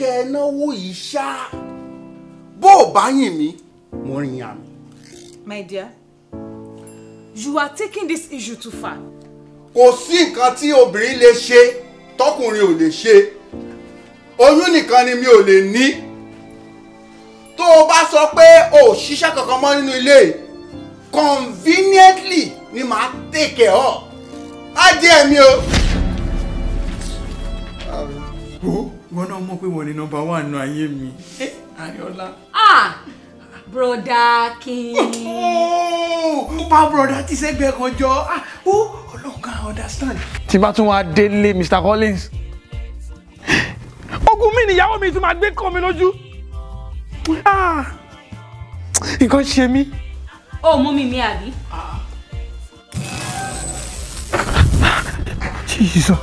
kẹ́ ẹ náwó yìí ṣá. Bó o bá yìn mí, mo rìn yàn mí. My dear, you are taking this issue too far. Kò sí nǹkan tí obìnrin lè ṣe tọkùnrin ò lè ṣe. Oyún nìkan ni mi ò lè ní. Tó o bá sọ pé o ò ṣiṣẹ́ kankan mọ́ nínú ilé, conveniently ni màá take care of. Á jẹ́ mi o. Wọ́n náà mọ̀ pé wọ́n ní number 1 nínú ayé mi. Ariola. Brother King. Pa brother ti sẹ́gbẹ̀ẹ́ kan jọ. Ọlọ́run kan understand. Tí bá tún wá délé Mr. Collins. Ogun mi níyàwó mi tún máa gbé kọ́ mi lójú. Nǹkan ṣe mí. Oh, mommy mi àbí? Jesus.